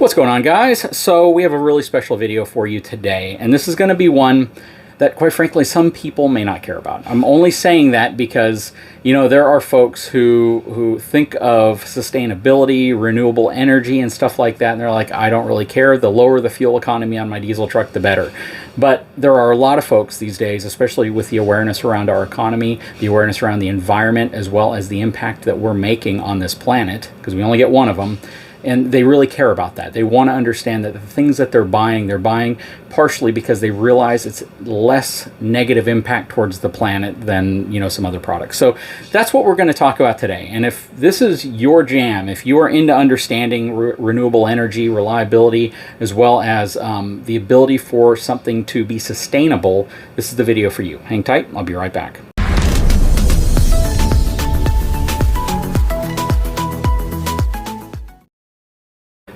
What's going on, guys? So we have a really special video for you today, and this is going to be one that, quite frankly, some people may not care about. I'm only saying that because, you know, there are folks who think of sustainability, renewable energy, and stuff like that, and they're like, I don't really care. The lower the fuel economy on my diesel truck, the better. But there are a lot of folks these days, especially with the awareness around our economy, the awareness around the environment, as well as the impact that we're making on this planet, because we only get one of them. And they really care about that. They want to understand that the things that they're buying partially because they realize it's less negative impact towards the planet than, you know, some other products. So that's what we're going to talk about today. And if this is your jam, if you are into understanding renewable energy, reliability, as well as the ability for something to be sustainable, this is the video for you. Hang tight. I'll be right back.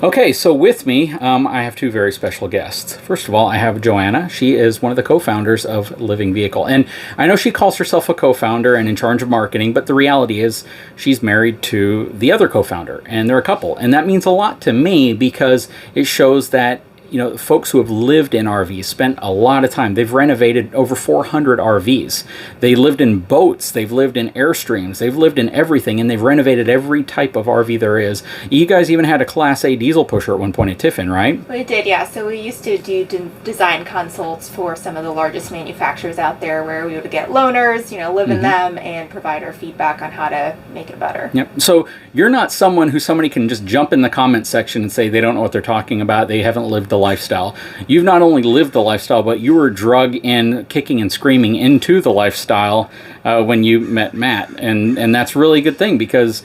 Okay, so with me, I have two very special guests. First of all, I have Joanna. She is one of the co-founders of Living Vehicle. And I know she calls herself a co-founder and in charge of marketing, but the reality is she's married to the other co-founder, and they're a couple. And that means a lot to me because it shows that, you know, folks who have lived in RVs spent a lot of time. They've renovated over 400 RVs. They lived in boats. They've lived in Airstreams. They've lived in everything, and they've renovated every type of RV there is. You guys even had a Class A diesel pusher at one point at Tiffin, right? We did, yeah. So we used to do design consults for some of the largest manufacturers out there where we would get loaners, you know, live in them and provide our feedback on how to make it better. Yep. So you're not someone who somebody can just jump in the comment section and say they don't know what they're talking about. They haven't lived the lifestyle. You've not only lived the lifestyle, but you were drug in, kicking and screaming into the lifestyle when you met Matt. And that's really a good thing, because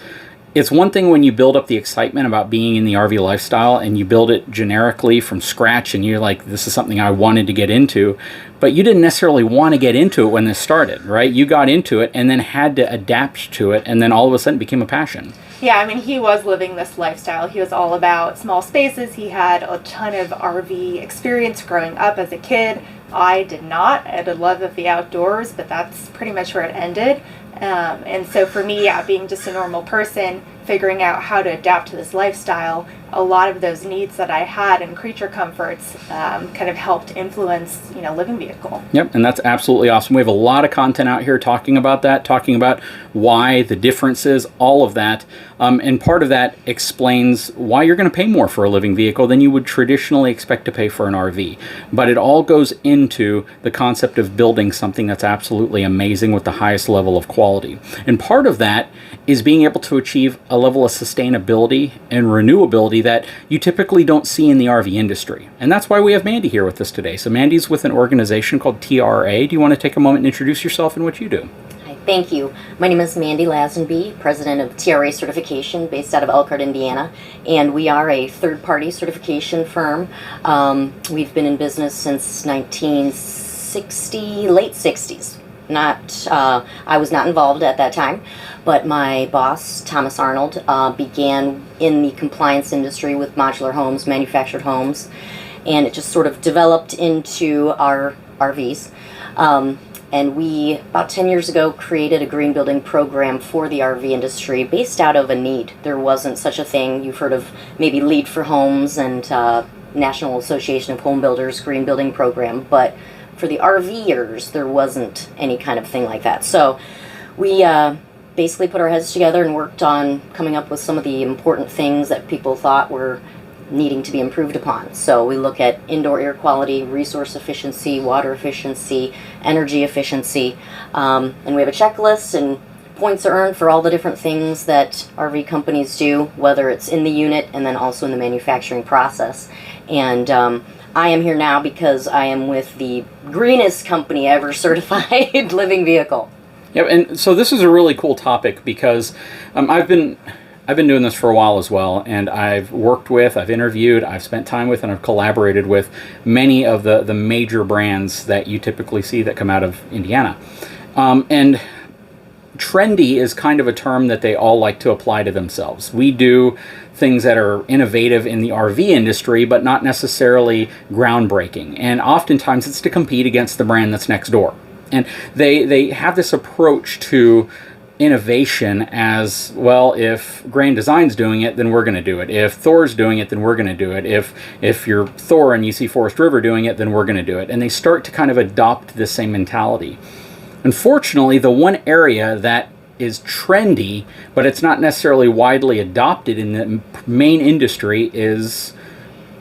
it's one thing when you build up the excitement about being in the RV lifestyle and you build it generically from scratch and you're like, this is something I wanted to get into, but you didn't necessarily want to get into it when this started, right? You got into it and then had to adapt to it, and then all of a sudden it became a passion. Yeah, I mean, he was living this lifestyle. He was all about small spaces. He had a ton of RV experience growing up as a kid. I did not. I had a love of the outdoors, but that's pretty much where it ended. And so for me, yeah, being just a normal person, figuring out how to adapt to this lifestyle, a lot of those needs that I had in creature comforts kind of helped influence, you know, Living Vehicle. Yep, and that's absolutely awesome. We have a lot of content out here talking about that, talking about why, the differences, all of that. And part of that explains why you're going to pay more for a Living Vehicle than you would traditionally expect to pay for an RV. But it all goes into the concept of building something that's absolutely amazing with the highest level of quality. And part of that is being able to achieve a level of sustainability and renewability that you typically don't see in the RV industry. And that's why we have Mandy here with us today. So Mandy's with an organization called TRA. Do you want to take a moment and introduce yourself and what you do? Hi, thank you. My name is Mandy Lazenby, president of TRA Certification based out of Elkhart, Indiana. And we are a third-party certification firm. We've been in business since 1960, late 60s. I was not involved at that time, but my boss, Thomas Arnold, began in the compliance industry with modular homes, manufactured homes, and it just sort of developed into our RVs. And we, about 10 years ago, created a green building program for the RV industry based out of a need. There wasn't such a thing. You've heard of maybe LEED for Homes and National Association of Home Builders green building program, but for the RVers, there wasn't any kind of thing like that. So we basically put our heads together and worked on coming up with some of the important things that people thought were needing to be improved upon. So we look at indoor air quality, resource efficiency, water efficiency, energy efficiency, and we have a checklist, and points are earned for all the different things that RV companies do, whether it's in the unit and then also in the manufacturing process. And I am here now because I am with the greenest company ever certified Living Vehicle. Yep, and so this is a really cool topic because I've been doing this for a while as well, and I've worked with, I've interviewed, I've spent time with, and I've collaborated with many of the major brands that you typically see that come out of Indiana. And trendy is kind of a term that they all like to apply to themselves. We do things that are innovative in the RV industry, but not necessarily groundbreaking. And oftentimes it's to compete against the brand that's next door. And they have this approach to innovation as, well, if Grand Design's doing it, then we're going to do it. If Thor's doing it, then we're going to do it. If you're Thor and you see Forest River doing it, then we're going to do it. And they start to kind of adopt this same mentality. Unfortunately, the one area that is trendy, but it's not necessarily widely adopted in the main industry, is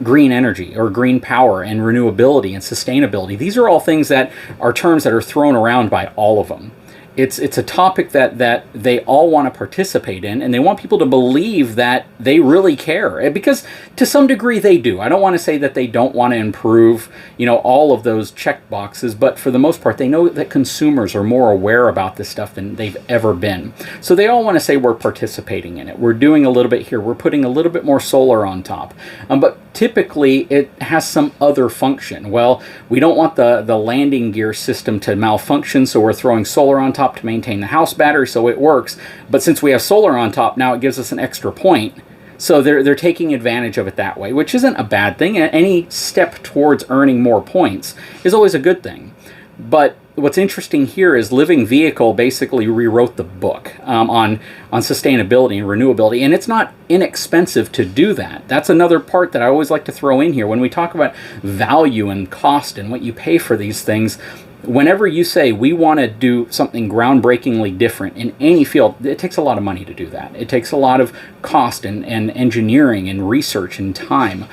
green energy or green power and renewability and sustainability. These are all things that are terms that are thrown around by all of them. It's a topic that they all want to participate in, and they want people to believe that they really care, because to some degree they do. I don't want to say that they don't want to improve, all of those check boxes, but for the most part they know that consumers are more aware about this stuff than they've ever been. So they all want to say we're participating in it. We're doing a little bit here. We're putting a little bit more solar on top. But typically it has some other function. Well, we don't want the landing gear system to malfunction, so we're throwing solar on top to maintain the house battery so it works. But since we have solar on top, now it gives us an extra point. So they're taking advantage of it that way, which isn't a bad thing. Any step towards earning more points is always a good thing. But what's interesting here is Living Vehicle basically rewrote the book on sustainability and renewability, and it's not inexpensive to do that. That's another part that I always like to throw in here. When we talk about value and cost and what you pay for these things, whenever you say we want to do something groundbreakingly different in any field, it takes a lot of money to do that. It takes a lot of cost and engineering and research and time.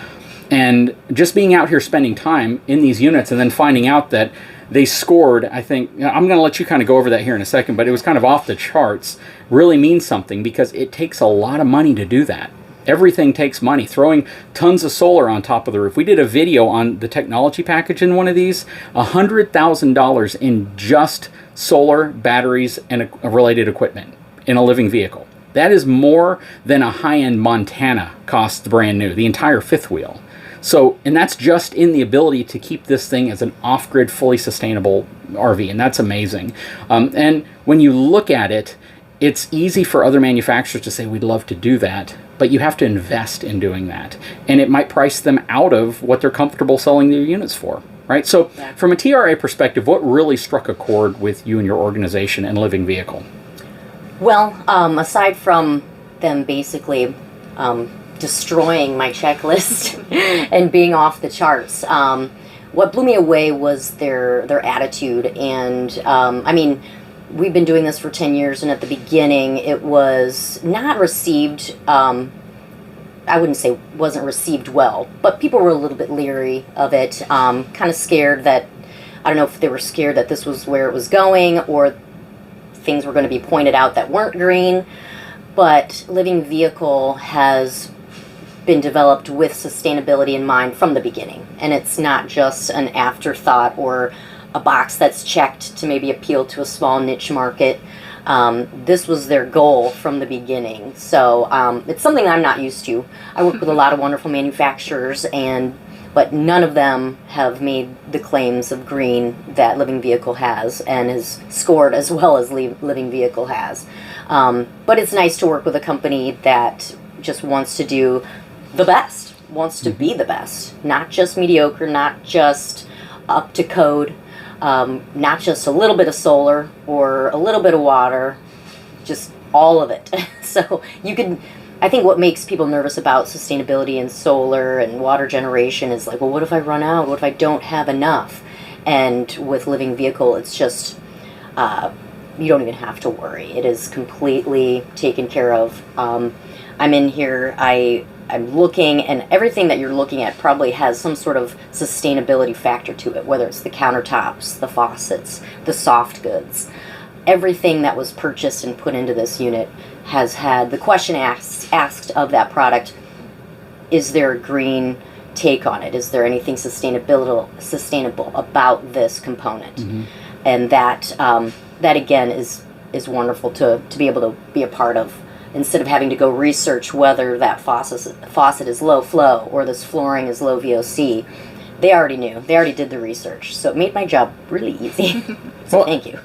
And just being out here spending time in these units and then finding out that they scored, I think, I'm going to let you kind of go over that here in a second, but it was kind of off the charts, really means something, because it takes a lot of money to do that. Everything takes money. Throwing tons of solar on top of the roof. We did a video on the technology package in one of these. $100,000 in just solar, batteries, and related equipment in a Living Vehicle. That is more than a high-end Montana costs brand new, the entire fifth wheel. So, and that's just in the ability to keep this thing as an off-grid, fully sustainable RV, and that's amazing. And when you look at it, it's easy for other manufacturers to say, we'd love to do that, but you have to invest in doing that. And it might price them out of what they're comfortable selling their units for, right? So from a TRA perspective, what really struck a chord with you and your organization and Living Vehicle? Well, aside from them basically destroying my checklist and being off the charts, what blew me away was their attitude. And I mean, we've been doing this for 10 years, and at the beginning it was not received, I wouldn't say wasn't received well, but people were a little bit leery of it, kind of scared that, I don't know if they were scared that this was where it was going, or things were going to be pointed out that weren't green. But Living Vehicle has been developed with sustainability in mind from the beginning, and it's not just an afterthought or a box that's checked to maybe appeal to a small niche market. This was their goal from the beginning. So it's something I'm not used to. I work with a lot of wonderful manufacturers, but none of them have made the claims of green that Living Vehicle has, and has scored as well as Living Vehicle has. But it's nice to work with a company that just wants to do the best, wants to be the best, not just mediocre, not just up to code, not just a little bit of solar or a little bit of water, just all of it. So I think what makes people nervous about sustainability and solar and water generation is like, well, what if I run out? What if I don't have enough? And with Living Vehicle, it's just, you don't even have to worry. It is completely taken care of. I'm in here, I'm looking, and everything that you're looking at probably has some sort of sustainability factor to it, whether it's the countertops, the faucets, the soft goods. Everything that was purchased and put into this unit has had the question asked of that product, is there a green take on it? Is there anything sustainable about this component? Mm-hmm. And that again is wonderful to be able to be a part of. Instead of having to go research whether that faucet is low flow or this flooring is low VOC, they already knew. They already did the research. So it made my job really easy. So thank you.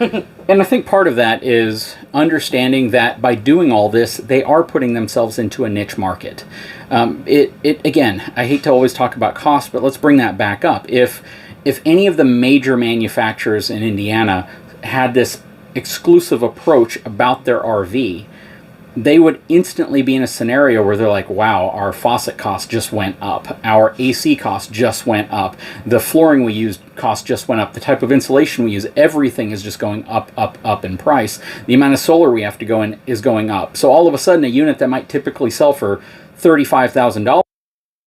And I think part of that is understanding that by doing all this, they are putting themselves into a niche market. Again, I hate to always talk about cost, but let's bring that back up. If any of the major manufacturers in Indiana had this exclusive approach about their RV, they would instantly be in a scenario where they're like, wow, our faucet cost just went up. Our AC cost just went up. The flooring we used cost just went up. The type of insulation we use, everything is just going up, up, up in price. The amount of solar we have to go in is going up. So all of a sudden, a unit that might typically sell for $35,000,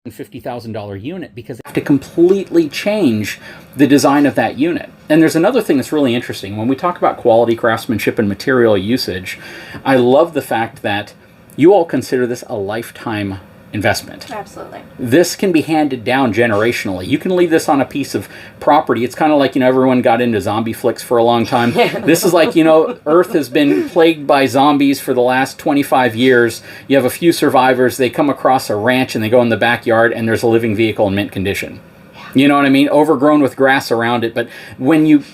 $50,000 unit, because they have to completely change the design of that unit. And there's another thing that's really interesting. When we talk about quality, craftsmanship, and material usage, I love the fact that you all consider this a lifetime investment. Absolutely. This can be handed down generationally. You can leave this on a piece of property. It's kind of like, everyone got into zombie flicks for a long time. This is like, Earth has been plagued by zombies for the last 25 years. You have a few survivors. They come across a ranch and they go in the backyard and there's a living vehicle in mint condition. You know what I mean? Overgrown with grass around it. But when you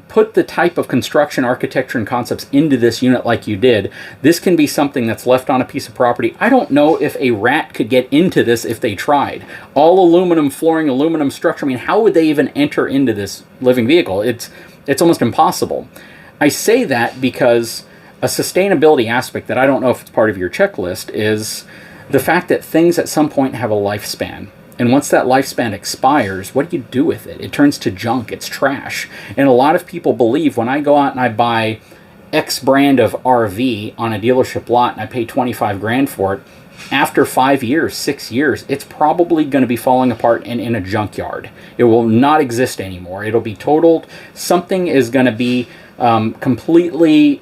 put the type of construction, architecture, and concepts into this unit like you did, this can be something that's left on a piece of property. I don't know if a rat could get into this if they tried. All aluminum flooring, aluminum structure. I mean, how would they even enter into this living vehicle? It's almost impossible. I say that because a sustainability aspect that I don't know if it's part of your checklist is the fact that things at some point have a lifespan. And once that lifespan expires, what do you do with it? It turns to junk. It's trash. And a lot of people believe when I go out and I buy X brand of RV on a dealership lot and I pay 25 grand for it, after 5 years, 6 years, it's probably going to be falling apart and in a junkyard. It will not exist anymore. It'll be totaled. Something is going to be completely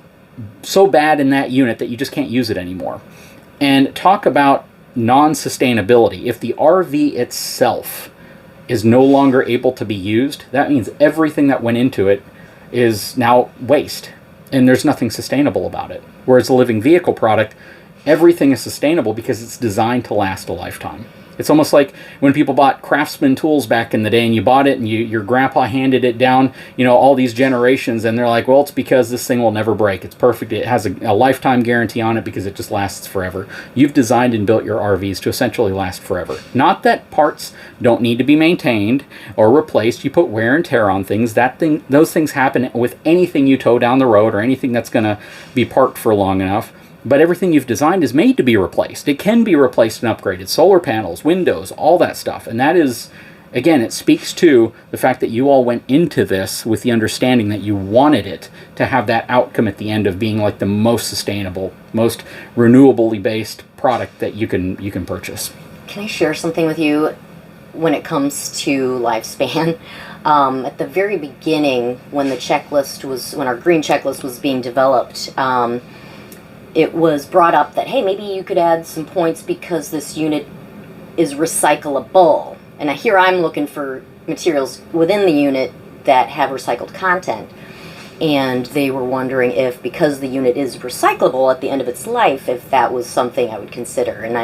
so bad in that unit that you just can't use it anymore. And talk about non-sustainability. If the RV itself is no longer able to be used, that means everything that went into it is now waste, and there's nothing sustainable about it. Whereas a living vehicle product, everything is sustainable because it's designed to last a lifetime. It's almost like when people bought Craftsman tools back in the day, and you bought it and your grandpa handed it down, all these generations, and they're like, well, it's because this thing will never break. It's perfect. It has a lifetime guarantee on it because it just lasts forever. You've designed and built your RVs to essentially last forever. Not that parts don't need to be maintained or replaced. You put wear and tear on things. Those things happen with anything you tow down the road or anything that's going to be parked for long enough. But everything you've designed is made to be replaced. It can be replaced and upgraded. Solar panels, windows, all that stuff. And that is, again, it speaks to the fact that you all went into this with the understanding that you wanted it to have that outcome at the end of being like the most sustainable, most renewably based product that you can purchase. Can I share something with you when it comes to lifespan? At the very beginning, when our green checklist was being developed, it was brought up that, hey, maybe you could add some points because this unit is recyclable. And here I'm looking for materials within the unit that have recycled content. And they were wondering if, because the unit is recyclable at the end of its life, if that was something I would consider. And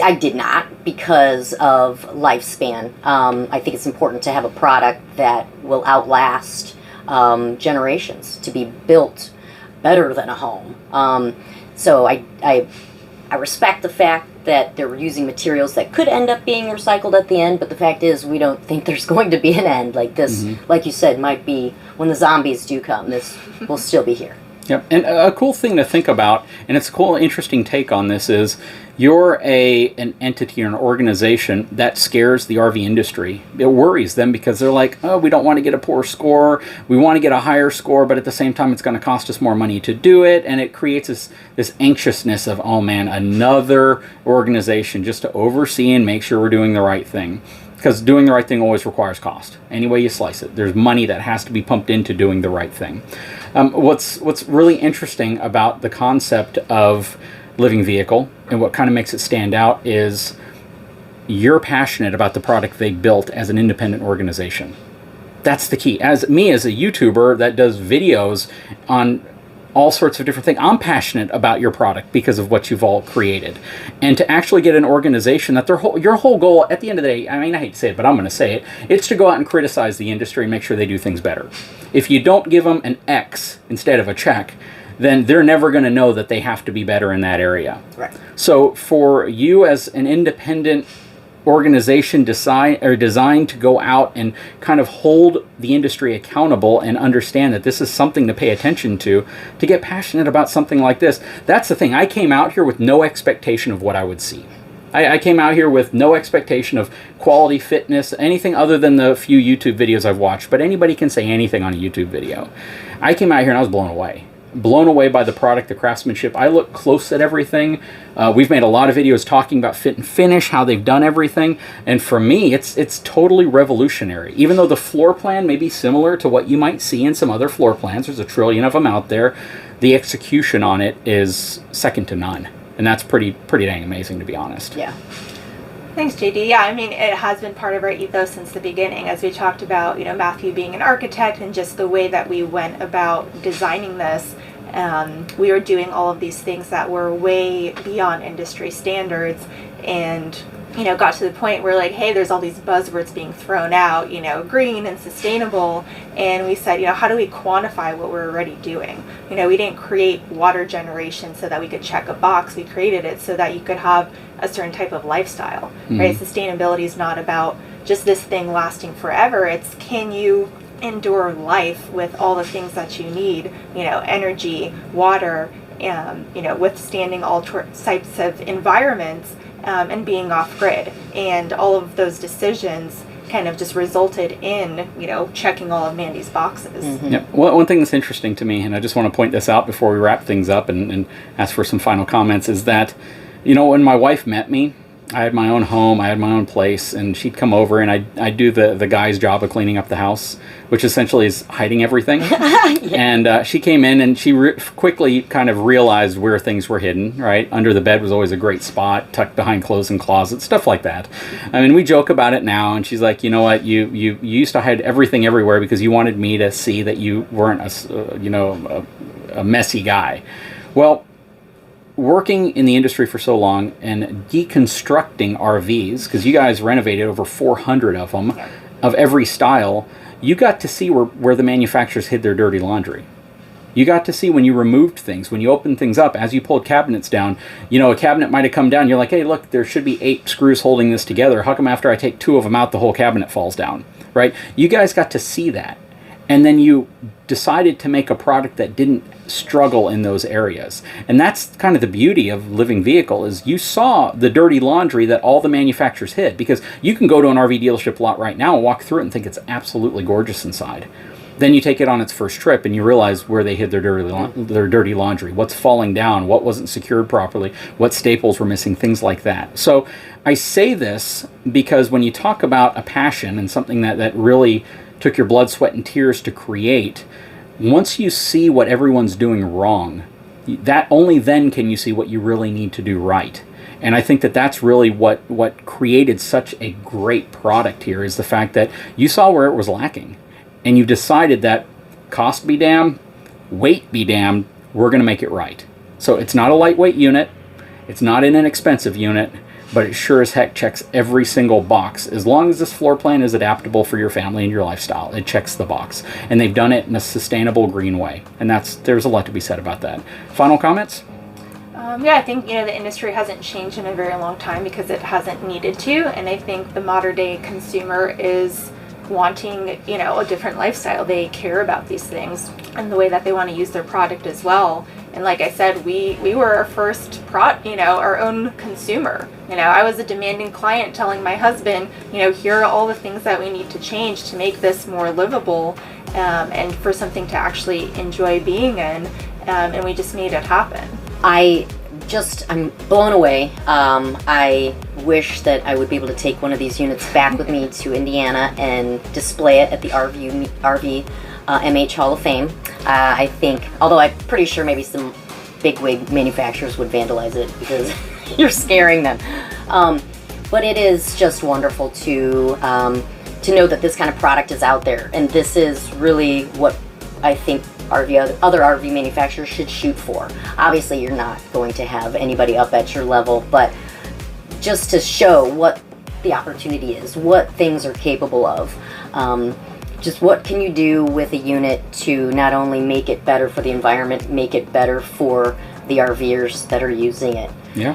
I did not, because of lifespan. I think it's important to have a product that will outlast generations, to be built better than a home. So I respect the fact that they're using materials that could end up being recycled at the end, but the fact is we don't think there's going to be an end. Like this, like you said, might be when the zombies do come, this will still be here. Yep. And a cool thing to think about, and it's a cool, interesting take on this, is you're an entity or an organization that scares the RV industry. It worries them because they're like, oh, we don't want to get a poor score. We want to get a higher score, but at the same time, it's going to cost us more money to do it. And it creates this anxiousness of, oh man, another organization just to oversee and make sure we're doing the right thing. Because doing the right thing always requires cost. Any way you slice it, there's money that has to be pumped into doing the right thing. What's really interesting about the concept of living vehicle and what kind of makes it stand out is you're passionate about the product they built as an independent organization. That's the key. As a YouTuber that does videos on all sorts of different things, I'm passionate about your product because of what you've all created. And to actually get an organization that your whole goal at the end of the day, I mean, I hate to say it, but I'm going to say it, it's to go out and criticize the industry and make sure they do things better. If you don't give them an X instead of a check, then they're never going to know that they have to be better in that area. Right. So for you as an independent organization designed to go out and kind of hold the industry accountable and understand that this is something to pay attention to get passionate about something like this. That's the thing. I came out here with no expectation of what I would see. I came out here with no expectation of quality, fitness, anything other than the few YouTube videos I've watched. But anybody can say anything on a YouTube video. I came out here and I was blown away. Blown away by the product, the craftsmanship. I look close at everything. We've made a lot of videos talking about fit and finish, how they've done everything. And for me, it's totally revolutionary. Even though the floor plan may be similar to what you might see in some other floor plans, there's a trillion of them out there, the execution on it is second to none. And that's pretty dang amazing, to be honest. Yeah. Thanks, JD. Yeah, I mean, it has been part of our ethos since the beginning, as we talked about, Matthew being an architect and just the way that we went about designing this. We were doing all of these things that were way beyond industry standards, and got to the point where, like, hey, there's all these buzzwords being thrown out, green and sustainable, and we said, how do we quantify what we're already doing? We didn't create water generation so that we could check a box. We created it so that you could have a certain type of lifestyle, right? Sustainability is not about just this thing lasting forever. It's, can you endure life with all the things that you need, energy, water, withstanding all types of environments, and being off grid. And all of those decisions kind of just resulted in, checking all of Mandy's boxes. Yeah. Well, one thing that's interesting to me, and I just want to point this out before we wrap things up and ask for some final comments, is that, when my wife met me, I had my own home, I had my own place, and she'd come over and I'd do the guy's job of cleaning up the house, which essentially is hiding everything. Yeah. And she came in and she quickly kind of realized where things were hidden, right? Under the bed was always a great spot, tucked behind clothes and closets, stuff like that. I mean, we joke about it now, and she's like, you know what, you used to hide everything everywhere because you wanted me to see that you weren't a messy guy. Well, working in the industry for so long and deconstructing RVs, because you guys renovated over 400 of them, of every style, you got to see where the manufacturers hid their dirty laundry. You got to see when you removed things, when you opened things up, as you pulled cabinets down, a cabinet might have come down. You're like, hey, look, there should be 8 screws holding this together. How come after I take 2 of them out, the whole cabinet falls down, right? You guys got to see that. And then you decided to make a product that didn't struggle in those areas. And that's kind of the beauty of Living Vehicle, is you saw the dirty laundry that all the manufacturers hid. Because you can go to an RV dealership lot right now and walk through it and think it's absolutely gorgeous inside. Then you take it on its first trip and you realize where they hid their dirty laundry, what's falling down, what wasn't secured properly, what staples were missing, things like that. So I say this because when you talk about a passion and something that really took your blood, sweat, and tears to create, once you see what everyone's doing wrong, that only then can you see what you really need to do right. And I think that's really what created such a great product here, is the fact that you saw where it was lacking. And you decided that cost be damned, weight be damned, we're going to make it right. So it's not a lightweight unit, it's not an inexpensive unit, but it sure as heck checks every single box. As long as this floor plan is adaptable for your family and your lifestyle, it checks the box. And they've done it in a sustainable, green way. And there's a lot to be said about that. Final comments? Yeah, I think, the industry hasn't changed in a very long time because it hasn't needed to. And I think the modern day consumer is wanting, a different lifestyle. They care about these things and the way that they want to use their product as well. And like I said, we were our first our own consumer. I was a demanding client telling my husband, here are all the things that we need to change to make this more livable, and for something to actually enjoy being in. And we just made it happen. I'm blown away. I wish that I would be able to take one of these units back with me to Indiana and display it at the RV MH Hall of Fame. I think, although I'm pretty sure maybe some bigwig manufacturers would vandalize it because you're scaring them. But it is just wonderful to know that this kind of product is out there, and this is really what I think other RV manufacturers should shoot for. Obviously, you're not going to have anybody up at your level, but just to show what the opportunity is, what things are capable of. Just what can you do with a unit to not only make it better for the environment, make it better for the RVers that are using it. Yeah.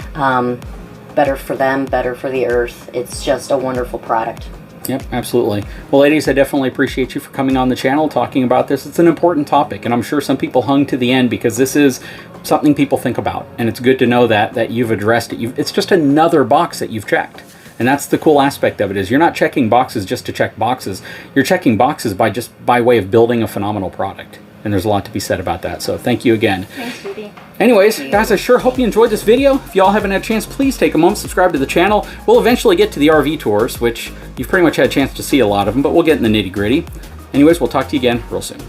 better for them, better for the earth. It's just a wonderful product. Yep, absolutely. Well, ladies, I definitely appreciate you for coming on the channel talking about this. It's an important topic, and I'm sure some people hung to the end because this is something people think about, and it's good to know that you've addressed it. It's just another box that you've checked, and that's the cool aspect of it. Is you're not checking boxes just to check boxes. You're checking boxes by way of building a phenomenal product, and there's a lot to be said about that. So thank you again. Thanks, Judy. Anyways, guys, I sure hope you enjoyed this video. If y'all haven't had a chance, please take a moment, subscribe to the channel. We'll eventually get to the RV tours, which you've pretty much had a chance to see a lot of them, but we'll get in the nitty-gritty. Anyways, we'll talk to you again real soon.